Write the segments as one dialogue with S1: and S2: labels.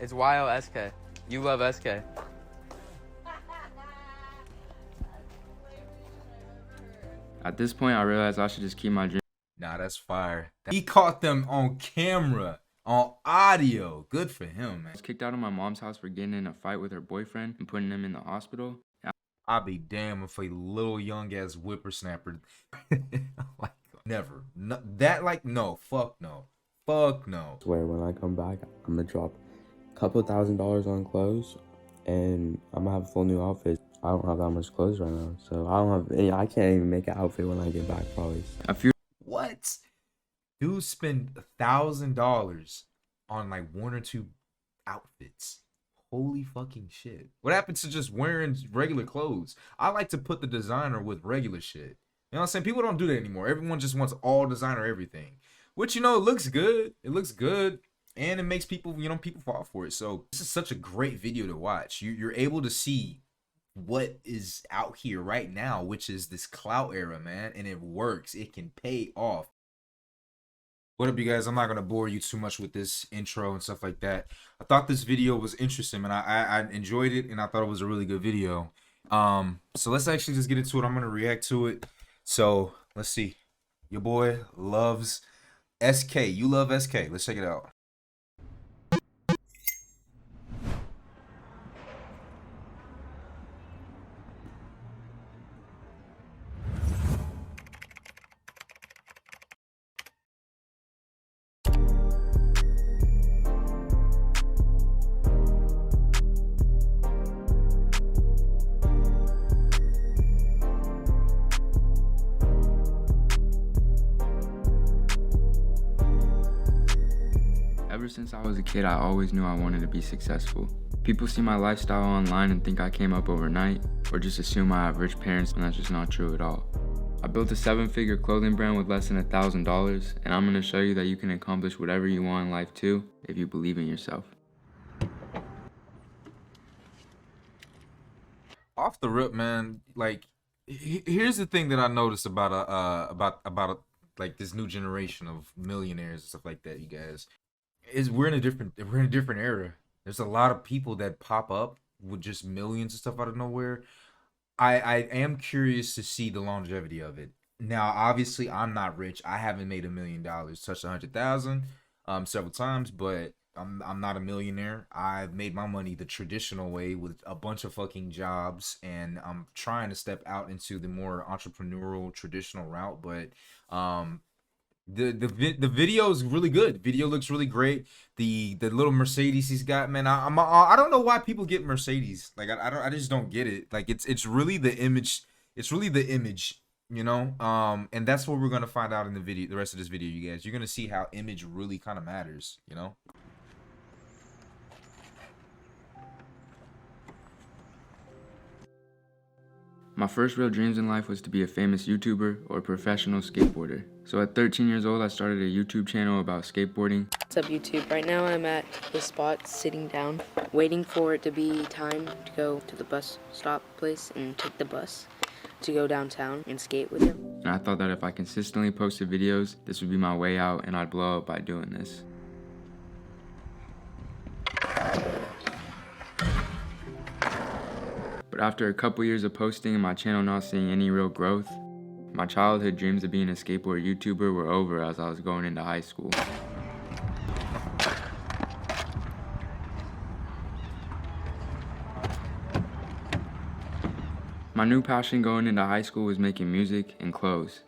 S1: It's YOSK. You love SK. At this point, I realized I should just keep my dream.
S2: Nah, that's fire. He caught them on camera, on audio. Good for him, man.
S1: I was kicked out of my mom's house for getting in a fight with her boyfriend and putting him in the hospital.
S2: I'd be damned if a little young ass whippersnapper. Like, never. No, that, like, no. Fuck no. Fuck no.
S3: I swear when I come back, I'm gonna drop a couple $1,000s on clothes and I'm gonna have a full new outfit. I don't have that much clothes right now, so I can't even make an outfit when I get back probably.
S2: What? Dude spend $1,000 on like 1 or 2 outfits. Holy fucking shit. What happens to just wearing regular clothes? I like to put the designer with regular shit. You know what I'm saying? People don't do that anymore. Everyone just wants all designer everything. Which, you know, it looks good. It looks good. And it makes people, you know, people fall for it. So this is such a great video to watch. You're able to see what is out here right now, which is this clout era, man. And it works. It can pay off. What up, you guys? I'm not going to bore you too much with this intro and stuff like that. I thought this video was interesting, and I enjoyed it, and I thought it was a really good video. So let's actually just get into it. I'm going to react to it. So let's see. Your boy loves SK. You love SK. Let's check it out.
S1: Ever since I was a kid, I always knew I wanted to be successful. People see my lifestyle online and think I came up overnight, or just assume I have rich parents, and that's just not true at all. I built a 7-figure clothing brand with less than $1,000, and I'm going to show you that you can accomplish whatever you want in life too, if you believe in yourself.
S2: Off the rip, man, like, here's the thing that I noticed about like this new generation of millionaires and stuff like that, you guys. Is we're in a different era. There's a lot of people that pop up with just millions of stuff out of nowhere. I am curious to see the longevity of it. Now, obviously, I'm not rich. I haven't made $1 million, touched 100,000 several times, but I'm not a millionaire. I've made my money the traditional way with a bunch of fucking jobs, and I'm trying to step out into the more entrepreneurial traditional route, but the video is really good. Video looks really great. The little Mercedes he's got, man. I don't know why people get Mercedes. Like I just don't get it. Like it's really the image. It's really the image, you know. And that's what we're gonna find out in the video. The rest of this video, you guys. You're gonna see how image really kind of matters, you know.
S1: My first real dreams in life was to be a famous YouTuber or a professional skateboarder. So at 13 years old, I started a YouTube channel about skateboarding.
S4: What's up, YouTube? Right now I'm at the spot sitting down, waiting for it to be time to go to the bus stop place and take the bus to go downtown and skate with him.
S1: And I thought that if I consistently posted videos, this would be my way out and I'd blow up by doing this. But after a couple years of posting and my channel not seeing any real growth, my childhood dreams of being a skateboard YouTuber were over as I was going into high school. My new passion going into high school was making music and clothes.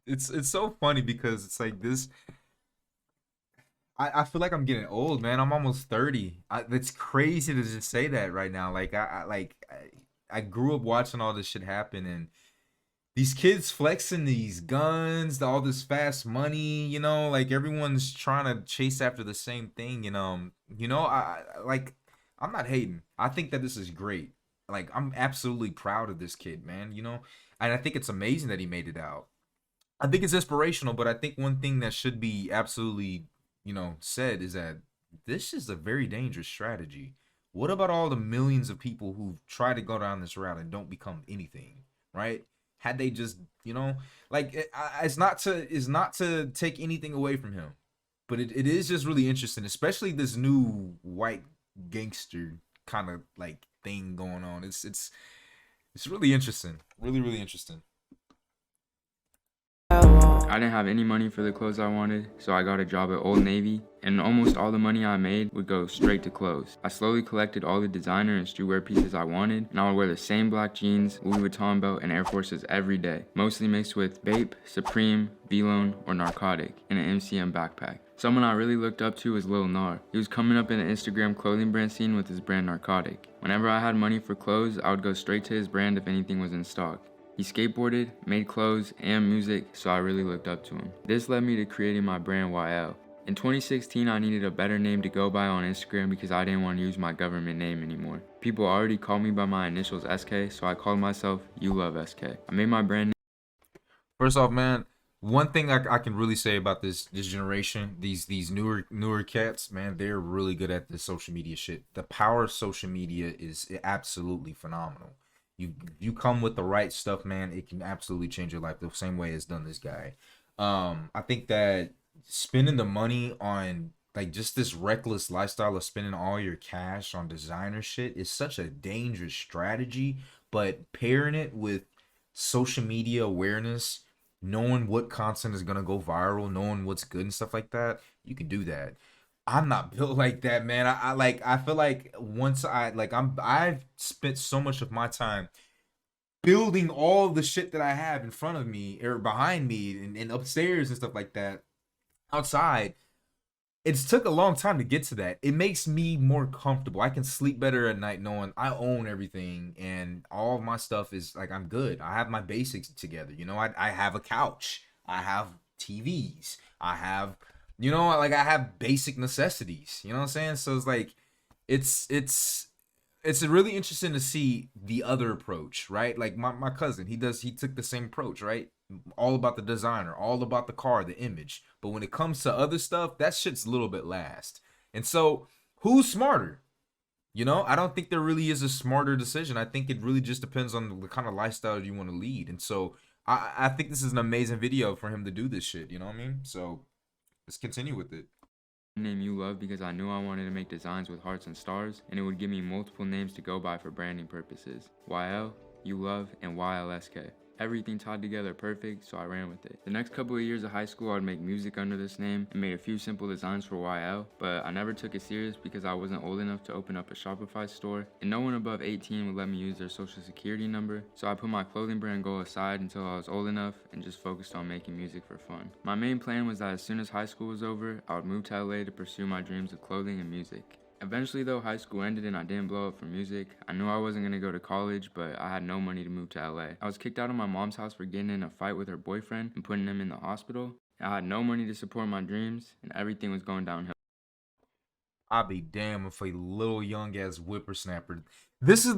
S2: It's so funny because it's like this. I feel like I'm getting old, man. I'm almost 30. It's crazy to just say that right now. Like I grew up watching all this shit happen, and these kids flexing these guns, all this fast money, you know, like everyone's trying to chase after the same thing, and I'm not hating. I think that this is great. Like, I'm absolutely proud of this kid, man, you know, and I think it's amazing that he made it out. I think it's inspirational, but I think one thing that should be absolutely, you know, said is that this is a very dangerous strategy. What about all the millions of people who try to go down this route and don't become anything, right? Had they just, like it's not to take anything away from him, but it is just really interesting, especially this new white gangster kind of like thing going on. It's really interesting, really interesting.
S1: I didn't have any money for the clothes I wanted, so I got a job at Old Navy, and almost all the money I made would go straight to clothes. I slowly collected all the designer and streetwear pieces I wanted, and I would wear the same black jeans, Louis Vuitton belt, and Air Forces every day, mostly mixed with Bape, Supreme, V-Lone, or Narcotic, in an MCM backpack. Someone I really looked up to was Lil Nar. He was coming up in the Instagram clothing brand scene with his brand Narcotic. Whenever I had money for clothes, I would go straight to his brand if anything was in stock. He skateboarded, made clothes, and music, so I really looked up to him. This led me to creating my brand YL. In 2016, I needed a better name to go by on Instagram because I didn't want to use my government name anymore. People already called me by my initials SK, so I called myself YouLoveSK. I made my brand name.
S2: First off, man, one thing I can really say about this generation, these newer cats, man, they're really good at this social media shit. The power of social media is absolutely phenomenal. You come with the right stuff, man, it can absolutely change your life the same way it's done this guy. I think that spending the money on like just this reckless lifestyle of spending all your cash on designer shit is such a dangerous strategy, but pairing it with social media awareness, knowing what content is gonna go viral, knowing what's good and stuff like that, you can do that. I'm not built like that, man. I feel like once I've spent so much of my time building all the shit that I have in front of me or behind me and upstairs and stuff like that outside. It's took a long time to get to that. It makes me more comfortable. I can sleep better at night knowing I own everything and all of my stuff is like, I'm good. I have my basics together. I have a couch. I have TVs. I have I have basic necessities, you know what I'm saying? So it's like, it's really interesting to see the other approach, right? Like my cousin, he took the same approach, right? All about the designer, all about the car, the image. But when it comes to other stuff, that shit's a little bit last. And so who's smarter? I don't think there really is a smarter decision. I think it really just depends on the kind of lifestyle you want to lead. And so I think this is an amazing video for him to do this shit, you know what I mean? So let's continue with it.
S1: Name You Love because I knew I wanted to make designs with hearts and stars, and it would give me multiple names to go by for branding purposes. YL, You Love, and YLSK. Everything tied together perfect, so I ran with it. The next couple of years of high school, I would make music under this name and made a few simple designs for YL, but I never took it serious because I wasn't old enough to open up a Shopify store, and no one above 18 would let me use their social security number, so I put my clothing brand goal aside until I was old enough and just focused on making music for fun. My main plan was that as soon as high school was over, I would move to LA to pursue my dreams of clothing and music. Eventually though, high school ended and I didn't blow up for music. I knew I wasn't going to go to college, but I had no money to move to LA. I was kicked out of my mom's house for getting in a fight with her boyfriend and putting him in the hospital. I had no money to support my dreams and everything was going downhill.
S2: I'll be damned if a little young ass whippersnapper. This is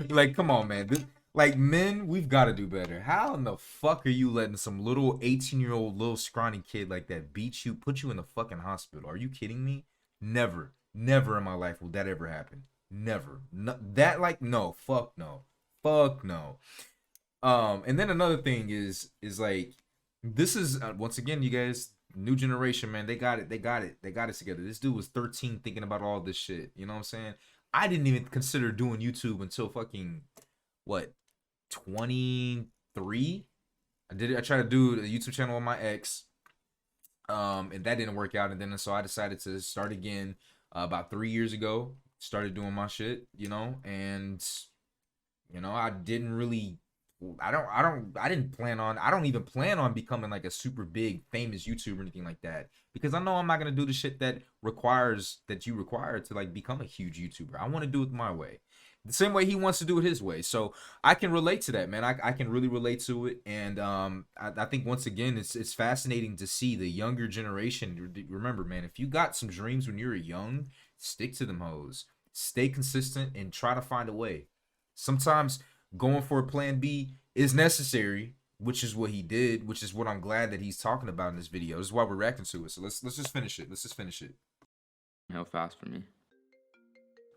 S2: like come on, man. Like, men, we've got to do better. How in the fuck are you letting some little 18-year-old little scrawny kid like that beat you, put you in the fucking hospital? Are you kidding me? Never in my life will that ever happen. Never. No, fuck no. And then another thing is like, this is once again, you guys, new generation, man. They got it together. This dude was 13 thinking about all this shit. You know what I'm saying? I didn't even consider doing YouTube until fucking what? 23. I tried to do a YouTube channel with my ex, and that didn't work out, and then so I decided to start again about 3 years ago. Started doing my shit, and I didn't really, I don't even plan on becoming like a super big famous YouTuber or anything like that, because I know I'm not gonna do the shit that you require to like become a huge YouTuber. I want to do it my way, the same way he wants to do it his way. So I can relate to that, man. I can really relate to it. And I think once again, it's fascinating to see the younger generation. Remember, man, if you got some dreams when you were young, stick to them hoes. Stay consistent and try to find a way. Sometimes going for a plan B is necessary, which is what he did, which is what I'm glad that he's talking about in this video. This is why we're reacting to it. So let's just finish it. Let's just finish it.
S1: Hell fast for me.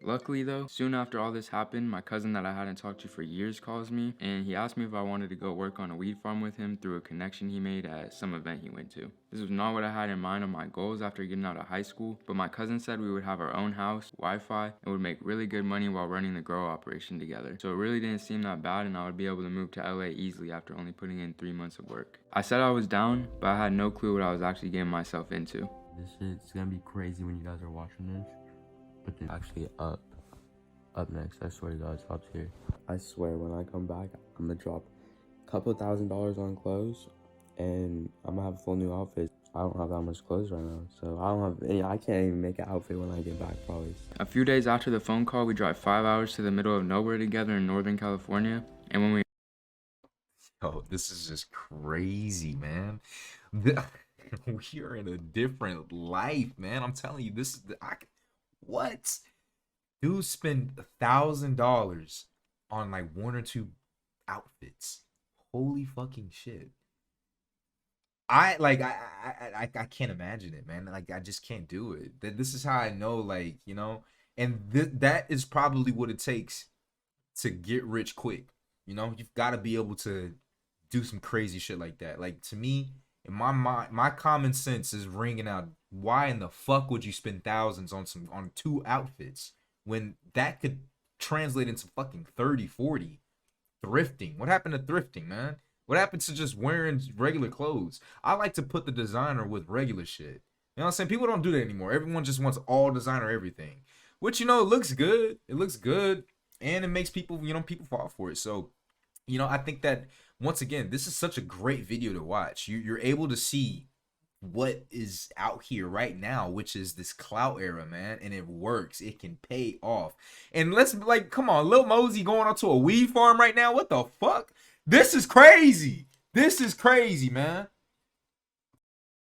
S1: Luckily though, soon after all this happened, my cousin that I hadn't talked to for years calls me, and he asked me if I wanted to go work on a weed farm with him through a connection he made at some event he went to. This was not what I had in mind on my goals after getting out of high school, but my cousin said we would have our own house, Wi-Fi, and would make really good money while running the grow operation together. So it really didn't seem that bad, and I would be able to move to LA easily after only putting in 3 months of work. I said I was down, but I had no clue what I was actually getting myself into.
S3: This shit's gonna be crazy when you guys are watching this. But then actually up next, I swear to God, stops here. I swear when I come back, I'm gonna drop a couple $1,000s on clothes, and I'm gonna have a full new outfit. I don't have that much clothes right now, so I don't have any. I can't even make an outfit when I get back, probably.
S1: A few days after the phone call, we drive 5 hours to the middle of nowhere together in Northern California, and when we
S2: Oh, this is just crazy, man. We are in a different life, man. I'm telling you, this is what? Dude spent $1,000 on like 1 or 2 outfits. Holy fucking shit. I can't imagine it, man. Like I just can't do it. This is how I know, like, you know, and that is probably what it takes to get rich quick. You know, you've got to be able to do some crazy shit like that. Like, to me, in my mind, my common sense is ringing out. Why in the fuck would you spend thousands on 2 outfits when that could translate into fucking 30, 40? Thrifting. What happened to thrifting, man? What happened to just wearing regular clothes? I like to put the designer with regular shit. You know what I'm saying? People don't do that anymore. Everyone just wants all designer everything. Which, you know, it looks good. It looks good. And it makes people, you know, people fall for it. So, you know, I think that, once again, this is such a great video to watch. You're able to see what is out here right now, which is this clout era, man, and it works. It can pay off. And let's, like, come on, Lil Mosey going on to a weed farm right now. What the fuck? This is crazy. This is crazy, man.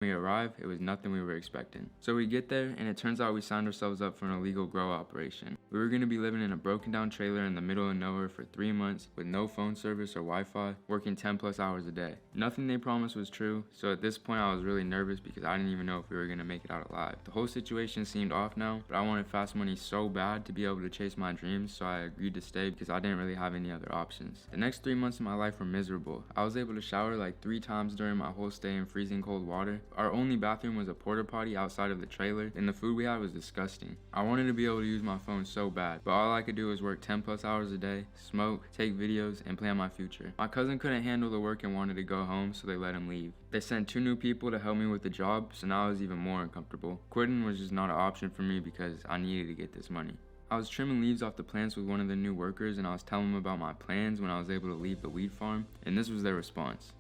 S1: we arrive, it was nothing we were expecting. So we get there, and it turns out we signed ourselves up for an illegal grow operation. We were going to be living in a broken down trailer in the middle of nowhere for 3 months with no phone service or Wi-Fi, working 10+ hours a day. Nothing they promised was true, so at this point I was really nervous because I didn't even know if we were going to make it out alive. The whole situation seemed off now, but I wanted fast money so bad to be able to chase my dreams, so I agreed to stay because I didn't really have any other options. The next 3 months of my life were miserable. I was able to shower like 3 times during my whole stay in freezing cold water. Our only bathroom was a porta potty outside of the trailer, and the food we had was disgusting. I wanted to be able to use my phone so bad, but all I could do was work 10+ hours a day, smoke, take videos, and plan my future. My cousin couldn't handle the work and wanted to go home, so they let him leave. They sent 2 new people to help me with the job, so now I was even more uncomfortable. Quitting was just not an option for me because I needed to get this money. I was trimming leaves off the plants with one of the new workers, and I was telling them about my plans when I was able to leave the weed farm, and this was their response.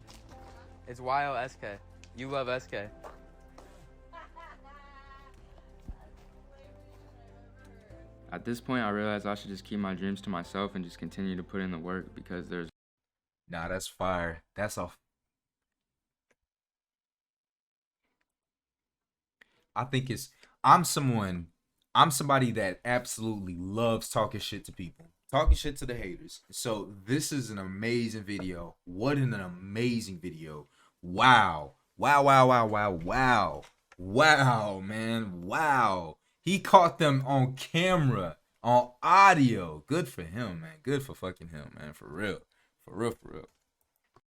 S5: It's YouLoveSK. YouLoveSK.
S1: At this point, I realized I should just keep my dreams to myself and just continue to put in the work because there's...
S2: Nah, that's fire. That's off. I think it's... I'm somebody that absolutely loves talking shit to people. Talking shit to the haters. So this is an amazing video. What an amazing video. Wow. Wow, wow, wow, wow, wow. Wow, man. Wow. He caught them on camera, on audio. Good for him, man. Good for fucking him, man. For real. For real, for real.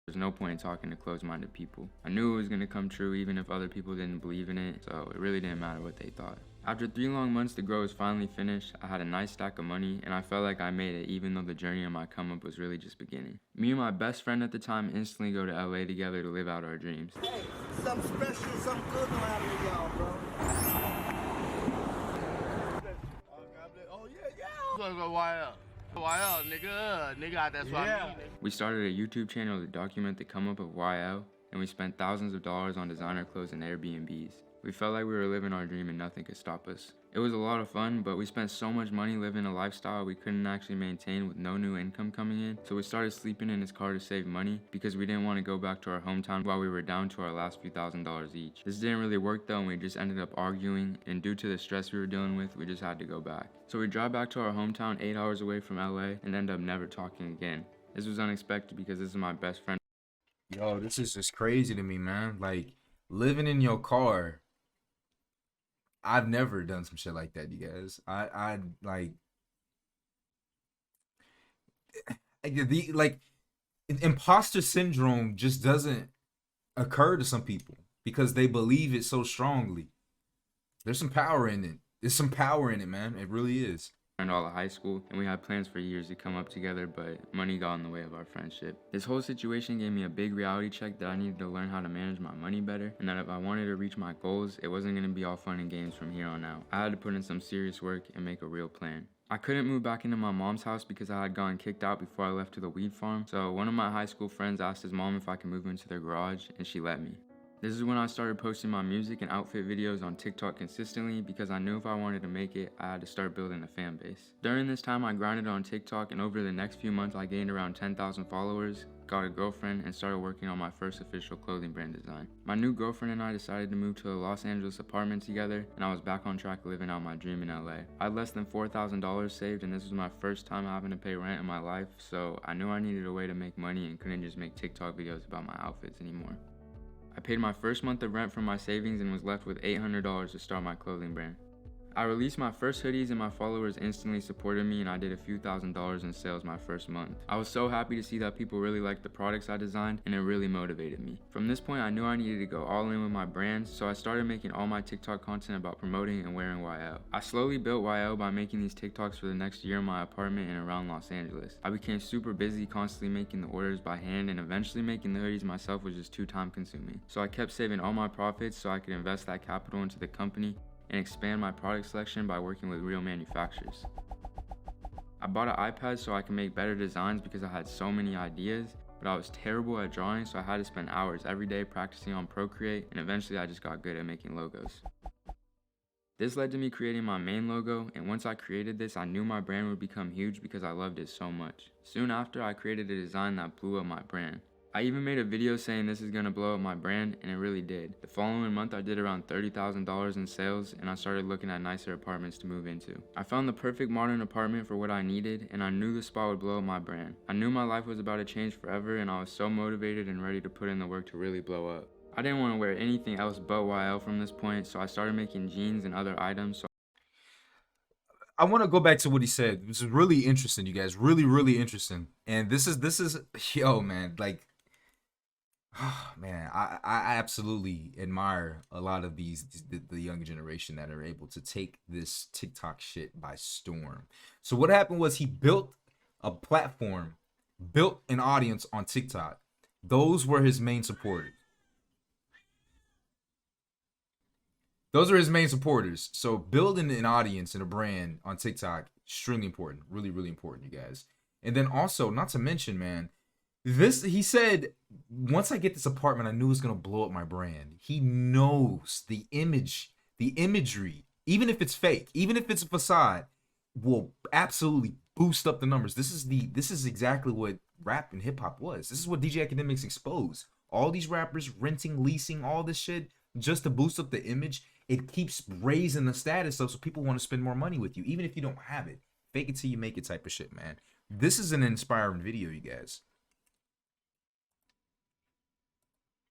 S1: There's no point in talking to closed-minded people. I knew it was going to come true even if other people didn't believe in it, so it really didn't matter what they thought. After 3 long months, the grow was finally finished. I had a nice stack of money, and I felt like I made it even though the journey of my come-up was really just beginning. Me and my best friend at the time instantly go to LA together to live out our dreams.
S6: Hey, something special, something good gonna happen to y'all, bro. Oh, yeah.
S7: Gonna go YL. YL, nigga, that's what I mean.
S1: We started a YouTube channel to document the come up of YL, and we spent thousands of dollars on designer clothes and Airbnbs. We felt like we were living our dream and nothing could stop us. It was a lot of fun, but we spent so much money living a lifestyle we couldn't actually maintain with no new income coming in, so we started sleeping in his car to save money because we didn't want to go back to our hometown while we were down to our last few $1,000s each. This didn't really work though, and we just ended up arguing, and due to the stress we were dealing with, we just had to go back. So we drive back to our hometown 8 hours away from LA and end up never talking again. This was unexpected because this is my best friend.
S2: Yo, this is just crazy to me, man. Like, living in your car. I've never done some shit like that, you guys. I like the like imposter syndrome just doesn't occur to some people because they believe it so strongly. There's some power in it. There's some power in it, man. It really is.
S1: And all of high school, and we had plans for years to come up together, but money got in the way of our friendship. This whole situation gave me a big reality check that I needed to learn how to manage my money better, and that if I wanted to reach my goals, it wasn't going to be all fun and games from here on out. I had to put in some serious work and make a real plan. I couldn't move back into my mom's house because I had gotten kicked out before I left to the weed farm, so one of my high school friends asked his mom if I could move into their garage, and she let me. This is when I started posting my music and outfit videos on TikTok consistently because I knew if I wanted to make it, I had to start building a fan base. During this time, I grinded on TikTok, and over the next few months, I gained around 10,000 followers, got a girlfriend, and started working on my first official clothing brand design. My new girlfriend and I decided to move to a Los Angeles apartment together, and I was back on track living out my dream in LA. I had less than $4,000 saved, and this was my first time having to pay rent in my life, so I knew I needed a way to make money and couldn't just make TikTok videos about my outfits anymore. I paid my first month of rent from my savings and was left with $800 to start my clothing brand. I released my first hoodies and my followers instantly supported me, and I did a few $1,000s in sales my first month. I was so happy to see that people really liked the products I designed, and it really motivated me. From this point, I knew I needed to go all in with my brand, so I started making all my TikTok content about promoting and wearing YL. I slowly built YL by making these TikToks for the next year in my apartment and around Los Angeles. I became super busy constantly making the orders by hand, and eventually making the hoodies myself was just too time consuming. So I kept saving all my profits so I could invest that capital into the company and expand my product selection by working with real manufacturers. I bought an iPad so I could make better designs because I had so many ideas, but I was terrible at drawing, so I had to spend hours every day practicing on Procreate, and eventually I just got good at making logos. This led to me creating my main logo, and once I created this, I knew my brand would become huge because I loved it so much. Soon after, I created a design that blew up my brand. I even made a video saying this is gonna blow up my brand, and it really did. The following month I did around $30,000 in sales, and I started looking at nicer apartments to move into. I found the perfect modern apartment for what I needed, and I knew the spot would blow up my brand. I knew my life was about to change forever, and I was so motivated and ready to put in the work to really blow up. I didn't want to wear anything else but YL from this point, so I started making jeans and other items.
S2: I want to go back to what he said. This is really interesting, you guys. Really, really interesting. And this is yo, man, like, man, I absolutely admire a lot of the younger generation that are able to take this TikTok shit by storm. So what happened was he built a platform, built an audience on TikTok. Those were his main supporters. Those are his main supporters. So building an audience and a brand on TikTok, extremely important. Really, really important, you guys. And then also, not to mention, man, he said, once I get this apartment, I knew it was going to blow up my brand. He knows the imagery, even if it's fake, even if it's a facade, will absolutely boost up the numbers. This is exactly what rap and hip hop was. This is what DJ Academics exposed. All these rappers renting, leasing, all this shit just to boost up the image. It keeps raising the status up so people want to spend more money with you, even if you don't have it. Fake it till you make it type of shit, man. This is an inspiring video, you guys.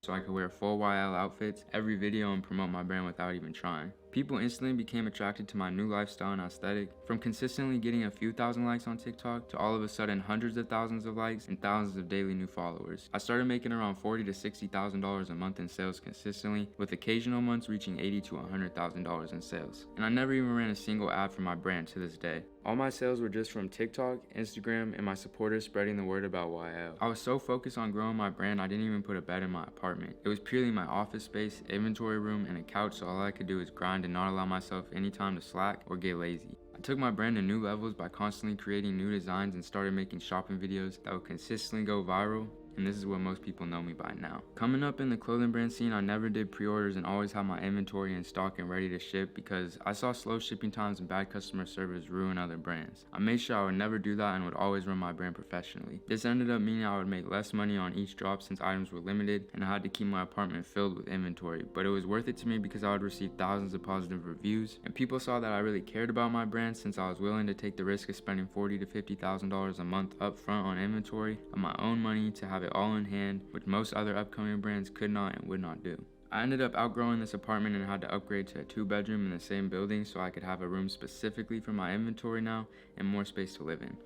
S1: So I could wear full YL outfits every video and promote my brand without even trying. People instantly became attracted to my new lifestyle and aesthetic, from consistently getting a few thousand likes on TikTok to all of a sudden hundreds of thousands of likes and thousands of daily new followers. I started making around $40,000 to $60,000 a month in sales consistently, with occasional months reaching $80,000 to $100,000 in sales. And I never even ran a single ad for my brand to this day. All my sales were just from TikTok, Instagram, and my supporters spreading the word about YL. I was so focused on growing my brand, I didn't even put a bed in my apartment. It was purely my office space, inventory room, and a couch, so all I could do was grind and not allow myself any time to slack or get lazy. I took my brand to new levels by constantly creating new designs and started making shopping videos that would consistently go viral, and this is what most people know me by now. Coming up in the clothing brand scene, I never did pre-orders and always had my inventory in stock and ready to ship because I saw slow shipping times and bad customer service ruin other brands. I made sure I would never do that and would always run my brand professionally. This ended up meaning I would make less money on each drop since items were limited, and I had to keep my apartment filled with inventory, but it was worth it to me because I would receive thousands of positive reviews, and people saw that I really cared about my brand since I was willing to take the risk of spending $40,000 to $50,000 a month up front on inventory of my own money to have have it all in hand, which most other upcoming brands could not and would not do. I ended up outgrowing this apartment and had to upgrade to a 2-bedroom in the same building so I could have a room specifically for my inventory now and more space to live in.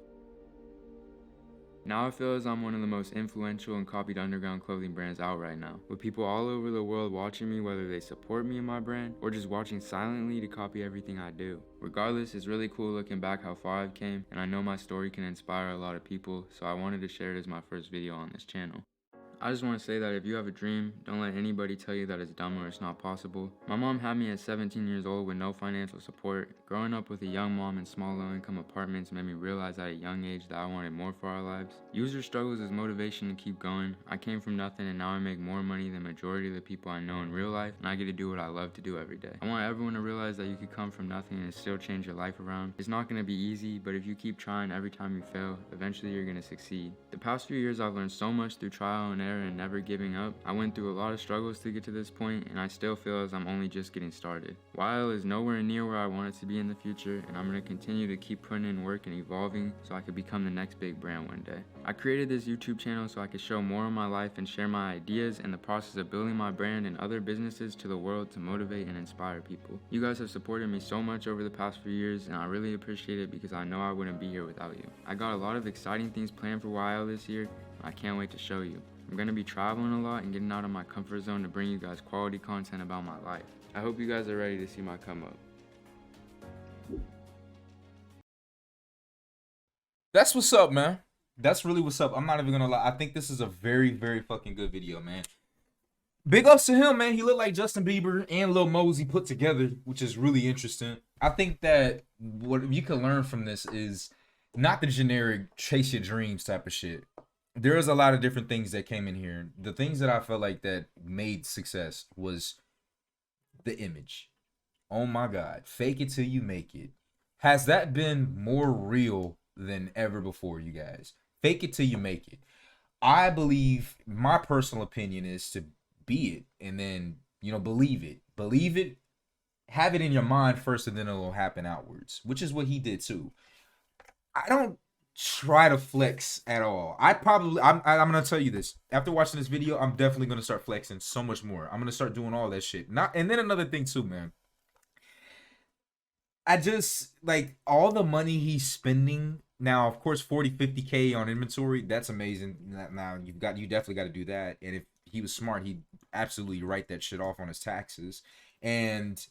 S1: Now I feel as I'm one of the most influential and copied underground clothing brands out right now, with people all over the world watching me, whether they support me and my brand or just watching silently to copy everything I do. Regardless, it's really cool looking back how far I've came, and I know my story can inspire a lot of people, so I wanted to share it as my first video on this channel. I just want to say that if you have a dream, don't let anybody tell you that it's dumb or it's not possible. My mom had me at 17 years old with no financial support. Growing up with a young mom in small low-income apartments made me realize at a young age that I wanted more for our lives. Use your struggles as motivation to keep going. I came from nothing and now I make more money than majority of the people I know in real life, and I get to do what I love to do every day. I want everyone to realize that you could come from nothing and still change your life around. It's not going to be easy, but if you keep trying every time you fail, eventually you're going to succeed. The past few years I've learned so much through trial and error and never giving up. I went through a lot of struggles to get to this point, and I still feel as I'm only just getting started. YL is nowhere near where I want it to be in the future, and I'm going to continue to keep putting in work and evolving so I could become the next big brand one day. I created this YouTube channel so I could show more of my life and share my ideas and the process of building my brand and other businesses to the world to motivate and inspire people. You guys have supported me so much over the past few years, and I really appreciate it because I know I wouldn't be here without you. I got a lot of exciting things planned for YL this year, and I can't wait to show you. I'm going to be traveling a lot and getting out of my comfort zone to bring you guys quality content about my life. I hope you guys are ready to see my come up.
S2: That's what's up, man. That's really what's up. I'm not even gonna lie. I think this is a very, very fucking good video, man. Big ups to him, man. He looked like Justin Bieber and Lil Mosey put together, which is really interesting. I think that what you can learn from this is not the generic chase your dreams type of shit. There is a lot of different things that came in here. The things that I felt like that made success was the image. Oh my God. Fake it till you make it. Has that been more real than ever before, you guys? Fake it till you make it. I believe, my personal opinion is to be it and then, you know, believe it. Believe it. Have it in your mind first and then it'll happen outwards, which is what he did too. I don't try to flex at all. I'm gonna tell you this. After watching this video, I'm definitely gonna start flexing so much more. I'm gonna start doing all that shit. And then another thing too, man. I just like all the money he's spending now. Of course, 50K on inventory. That's amazing. Now you definitely got to do that. And if he was smart, he'd absolutely write that shit off on his taxes. And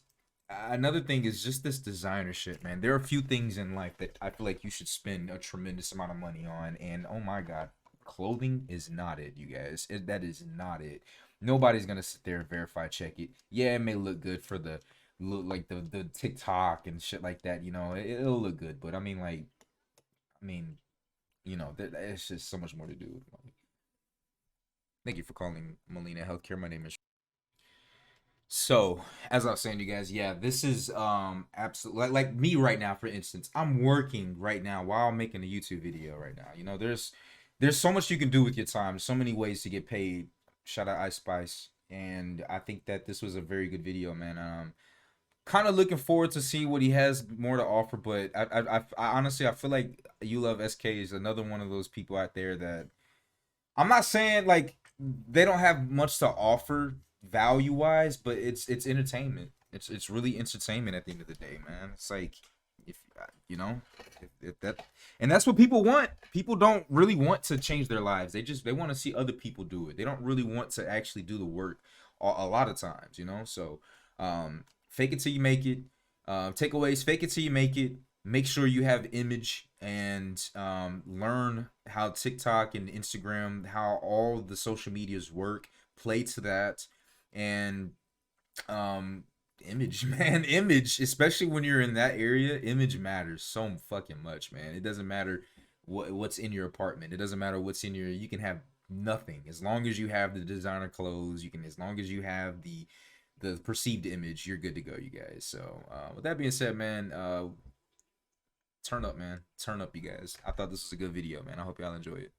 S2: another thing is just this designer shit, man. There are a few things in life that I feel like you should spend a tremendous amount of money on, and oh my God, clothing is not it, you guys. That is not it. Nobody's gonna sit there and verify check it. Yeah, it may look good for the TikTok and shit like that, you know. It'll look good, but I mean, you know, it's just so much more to do with money. Thank you for calling Millionaire Healthcare. My name is. So, as I was saying to you guys, yeah, this is absolutely like me right now, for instance. I'm working right now while I'm making a YouTube video right now. You know, there's so much you can do with your time, so many ways to get paid. Shout out Ice Spice. And I think that this was a very good video, man. Kind of looking forward to see what he has more to offer, but I honestly, I feel like YouLoveSK is another one of those people out there that I'm not saying like they don't have much to offer value wise, but it's entertainment. It's really entertainment at the end of the day, man. It's like, if you know, if that, and that's what people want. People don't really want to change their lives. They want to see other people do it. They don't really want to actually do the work a lot of times, you know. So fake it till you make it. Takeaways: fake it till you make it. Make sure you have image, and learn how TikTok and Instagram, how all the social medias work. Play to that. And image, man. Image, especially when you're in that area, image matters so fucking much, man. It doesn't matter what's in your apartment. It doesn't matter what's in your, you can have nothing as long as you have the designer clothes. You can, as long as you have the perceived image, you're good to go, you guys. So with that being said, man, turn up, man. Turn up, you guys. I thought this was a good video, man. I hope y'all enjoy it.